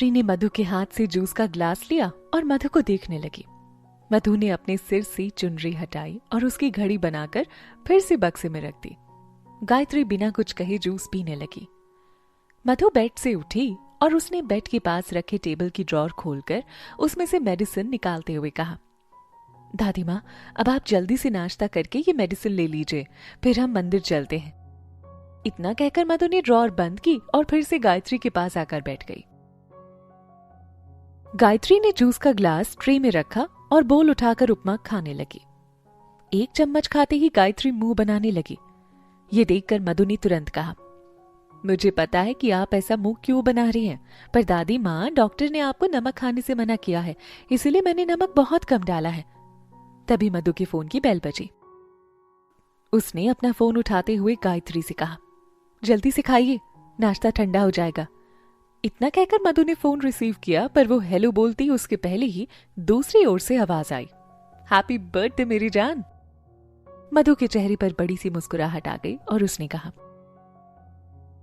गायत्री ने मधु के हाथ से जूस का ग्लास लिया और मधु को देखने लगी। मधु ने अपने सिर से चुनरी हटाई और उसकी घड़ी बनाकर फिर से बक्से में रख दी। गायत्री बिना कुछ कहे जूस पीने लगी। मधु बेड से उठी और उसने बेड के पास रखे टेबल की ड्रॉर खोलकर उसमें से मेडिसिन निकालते हुए कहा, दादी माँ, अब आप जल्दी से नाश्ता करके ये मेडिसिन ले लीजिए, फिर हम मंदिर चलते हैं। इतना कहकर मधु ने ड्रॉर बंद की और फिर से गायत्री के पास आकर बैठ गई। गायत्री ने जूस का ग्लास ट्रे में रखा और बोल उठाकर उपमा खाने लगी। एक चम्मच खाते ही गायत्री मुंह बनाने लगी। ये देखकर मधु ने तुरंत कहा, मुझे पता है कि आप ऐसा मुंह क्यों बना रही हैं, पर दादी माँ, डॉक्टर ने आपको नमक खाने से मना किया है, इसलिए मैंने नमक बहुत कम डाला है। तभी मधु के फोन की बेल बजी। उसने अपना फोन उठाते हुए गायत्री से कहा, जल्दी से खाइए, नाश्ता ठंडा हो जाएगा। इतना कहकर मधु ने फोन रिसीव किया, पर वो हेलो बोलती उसके पहले ही दूसरी ओर से आवाज आई, हैप्पी बर्थडे मेरी जान। मधु के चेहरे पर बड़ी सी मुस्कुराहट आ गई और उसने कहा,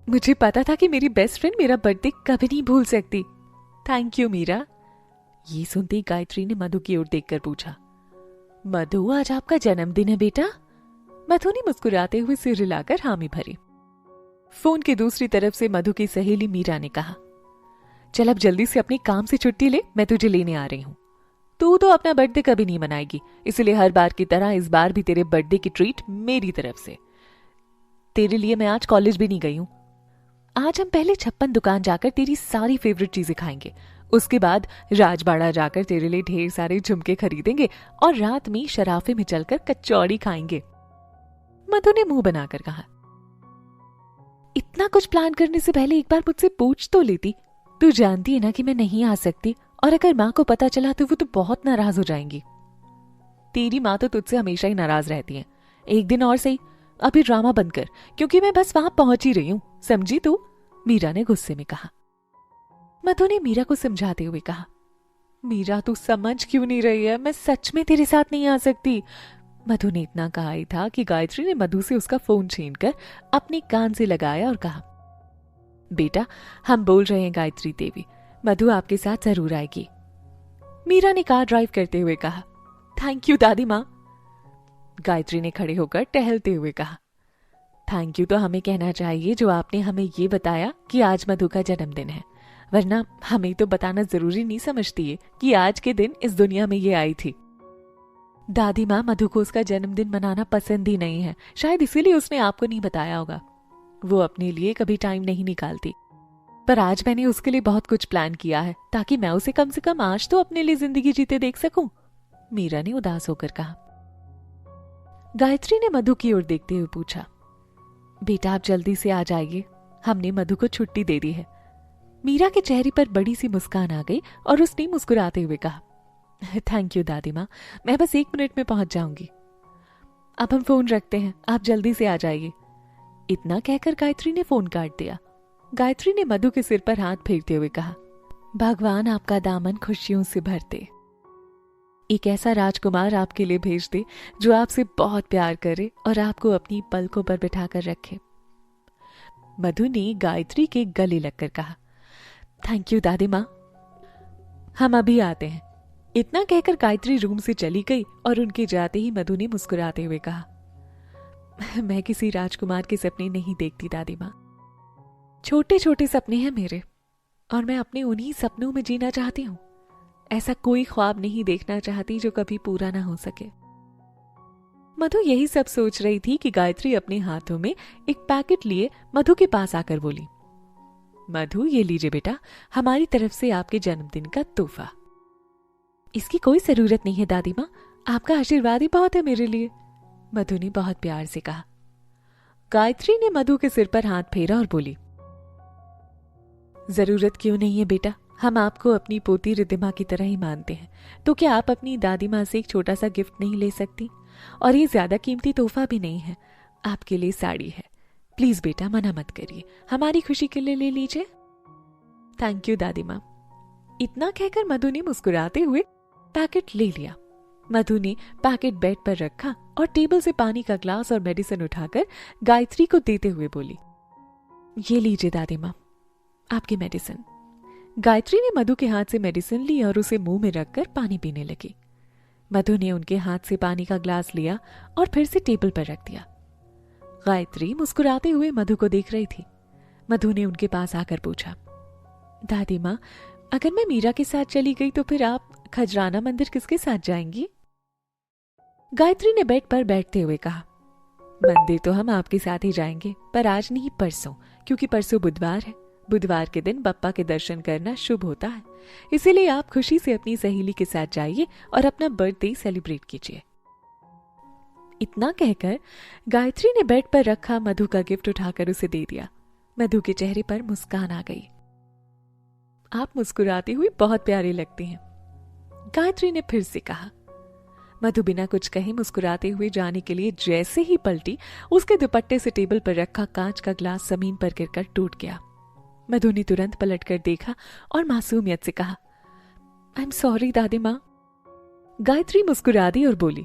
मुझे पता था कि मेरी बेस्ट फ्रेंड मेरा बर्थडे कभी नहीं भूल सकती। Thank you Meera. ये सुनते गायत्री ने मधु की ओर देखकर पूछा, मधु, आज आपका जन्मदिन है बेटा? मधु ने मुस्कुराते हुए सिर हिलाकर हामी भरी। फोन की दूसरी तरफ से मधु की सहेली मीरा ने कहा, चल अब जल्दी से अपने काम से छुट्टी ले, मैं तुझे लेने आ रही हूं। तू तो अपना बर्थडे कभी नहीं मनाएगी, इसलिए हर बार की तरह इस बार भी तेरे बर्थडे की ट्रीट मेरी तरफ से। तेरे लिए मैं आज कॉलेज भी नहीं गई हूं। आज हम पहले 56 दुकान जाकर तेरी सारी फेवरेट चीजें खाएंगे, उसके बाद राजबाड़ा जाकर तेरे लिए ढेर सारे झुमके खरीदेंगे और रात में शराफे में चलकर कचौड़ी खाएंगे। मधु ने मुंह बनाकर कहा, इतना कुछ प्लान करने से पहले एक बार मुझसे पूछ तो लेती। तू जानती है ना कि मैं नहीं आ सकती, और अगर माँ को पता चला तो वो तो बहुत नाराज हो जाएंगी। तेरी माँ तो तुझसे हमेशा ही नाराज रहती है। एक दिन और सही, अभी ड्रामा बंद कर, क्योंकि मैं बस वहां पहुंच ही रही हूं, समझी तू? मीरा ने गुस्से में कहा। मधु ने मीरा को समझाते हुए कहा, मीरा तू समझ क्यों नहीं रही है, मैं सच में तेरे साथ नहीं आ सकती। मधु ने इतना कहा ही था कि गायत्री ने मधु से उसका फोन छीनकर अपने कान से लगाया और कहा, बेटा, हम बोल रहे हैं गायत्री देवी, मधु आपके साथ जरूर आएगी। मीरा ने कार ड्राइव करते हुए कहा, थैंक यू दादी माँ। गायत्री ने खड़े होकर टहलते हुए कहा, थैंक यू तो हमें कहना चाहिए जो आपने हमें ये बताया कि आज मधु का जन्मदिन है, वरना हमें तो बताना जरूरी नहीं समझती है कि आज के दिन इस दुनिया में ये आई थी। दादी माँ, मधु को उसका जन्मदिन मनाना पसंद ही नहीं है, शायद इसीलिए उसने आपको नहीं बताया होगा। वो अपने लिए कभी टाइम नहीं निकालती, पर आज मैंने उसके लिए बहुत कुछ प्लान किया है ताकि मैं उसे कम से कम आज तो अपने लिए जिंदगी जीते देख सकूं। मीरा ने उदास होकर कहा। गायत्री ने मधु की ओर देखते हुए पूछा, बेटा आप जल्दी से आ जाइए, हमने मधु को छुट्टी दे दी है। मीरा के चेहरे पर बड़ी सी मुस्कान आ गई और उसने मुस्कुराते हुए कहा, थैंक यू दादी माँ, मैं बस 1 मिनट में पहुंच जाऊंगी। अब हम फोन रखते हैं, आप जल्दी से आ जाइए। इतना कहकर गायत्री ने फोन काट दिया। गायत्री ने मधु के सिर पर हाथ फेरते हुए कहा, भगवान आपका दामन खुशियों से भर दे। एक ऐसा राजकुमार आपके लिए भेज दे जो आपसे बहुत प्यार करे और आपको अपनी पलकों पर बिठाकर रखे। मधु ने गायत्री के गले लगकर कहा, थैंक यू दादी माँ, हम अभी आते हैं। इतना कहकर गायत्री रूम से चली गई और उनके जाते ही मधु ने मुस्कुराते हुए कहा, मैं किसी राजकुमार के सपने नहीं देखती दादी माँ, छोटे छोटे सपने हैं मेरे और मैं अपने उन्हीं सपनों में जीना चाहती हूँ। ऐसा कोई ख्वाब नहीं देखना चाहती जो कभी पूरा ना हो सके। मधु यही सब सोच रही थी कि गायत्री अपने हाथों में एक पैकेट लिए मधु के पास आकर बोली, मधु ये लीजिए बेटा, हमारी तरफ से आपके जन्मदिन का तोहफा। इसकी कोई जरूरत नहीं है दादी माँ, आपका आशीर्वाद ही बहुत है मेरे लिए, मधु ने बहुत प्यार से कहा। गायत्री ने मधु के सिर पर हाथ फेरा और बोली, जरूरत क्यों नहीं है बेटा, हम आपको अपनी पोती रिद्धिमा की तरह ही मानते हैं, तो क्या आप अपनी दादी माँ से एक छोटा सा गिफ्ट नहीं ले सकती? और ये ज्यादा कीमती तोहफा भी नहीं है, आपके लिए साड़ी है। प्लीज बेटा मना मत करिए, हमारी खुशी के लिए ले लीजिए। थैंक यू दादी माँ। इतना कहकर मधु ने मुस्कुराते हुए पैकेट ले लिया। मधु ने पैकेट बेड पर रखा और टेबल से पानी का ग्लास और मेडिसिन उठाकर गायत्री को देते हुए बोली, ये लीजिए दादी माँ, आपकी मेडिसिन। गायत्री ने मधु के हाथ से मेडिसिन ली और उसे मुंह में रखकर पानी पीने लगी। मधु ने उनके हाथ से पानी का ग्लास लिया और फिर से टेबल पर रख दिया। गायत्री मुस्कुराते हुए मधु को देख रही थी। मधु ने उनके पास आकर पूछा, दादी माँ, अगर मैं मीरा के साथ चली गई तो फिर आप खजराना मंदिर किसके साथ जाएंगी? गायत्री ने बेड पर बैठते हुए कहा, मंदिर तो हम आपके साथ ही जाएंगे, पर आज नहीं परसों, क्योंकि परसों बुधवार है। बुधवार के दिन बप्पा के दर्शन करना शुभ होता है, इसीलिए आप खुशी से अपनी सहेली के साथ जाइए और अपना बर्थडे सेलिब्रेट कीजिए। इतना कहकर गायत्री ने बेड पर रखा मधु का गिफ्ट उठाकर उसे दे दिया। मधु के चेहरे पर मुस्कान आ गई। आप मुस्कुराती हुई बहुत प्यारी लगती हैं, गायत्री ने फिर से कहा। मधु बिना कुछ कहे मुस्कुराते हुए जाने के लिए जैसे ही पलटी, उसके दुपट्टे से टेबल पर रखा कांच का ग्लास जमीन पर गिरकर टूट गया। मधु ने तुरंत पलटकर देखा और मासूमियत से कहा, आई एम सॉरी दादी माँ। गायत्री मुस्कुरा दी और बोली,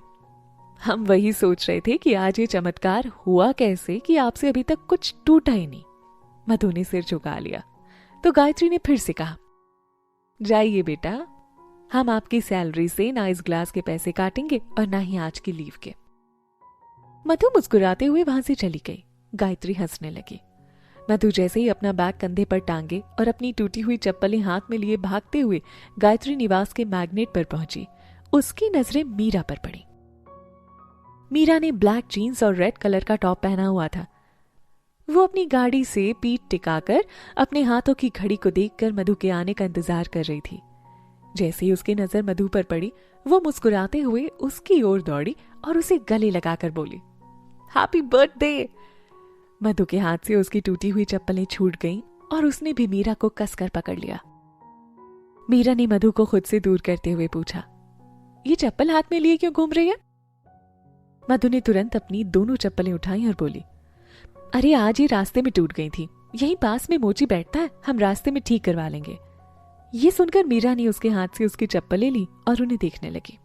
हम वही सोच रहे थे कि आज ये चमत्कार हुआ कैसे कि आपसे अभी तक कुछ टूटा ही नहीं। मधु ने सिर झुका लिया तो गायत्री ने फिर से कहा, जाइए बेटा, हम आपकी सैलरी से ना इस ग्लास के पैसे काटेंगे और ना ही आज की लीव के। मधु मुस्कुराते हुए वहां से चली गई। गायत्री हंसने लगी। मधु जैसे ही अपना बैग कंधे पर टांगे और अपनी टूटी हुई चप्पलें हाथ में लिए भागते हुए गायत्री निवास के मैग्नेट पर पहुंची, उसकी नजरें मीरा पर पड़ी। मीरा ने ब्लैक जीन्स और रेड कलर का टॉप पहना हुआ था। वो अपनी गाड़ी से पीठ टिकाकर अपने हाथों की घड़ी को देखकर मधु के आने का इंतजार कर रही थी। जैसे ही उसकी नजर मधु पर पड़ी, वो मुस्कुराते हुए उसकी ओर दौड़ी और उसे गले लगाकर बोली, हैप्पी बर्थडे। मधु के हाथ से उसकी टूटी हुई चप्पलें छूट गईं और उसने भी मीरा को कसकर पकड़ लिया। मीरा ने मधु को खुद से दूर करते हुए पूछा, ये चप्पल हाथ में लिए क्यों घूम रही है? मधु ने तुरंत अपनी दोनों चप्पलें उठाई और बोली, अरे आज ये रास्ते में टूट गई थी, यहीं पास में मोची बैठता है, हम रास्ते में ठीक करवा लेंगे। ये सुनकर मीरा ने उसके हाथ से उसकी चप्पलें ली और उन्हें देखने लगी।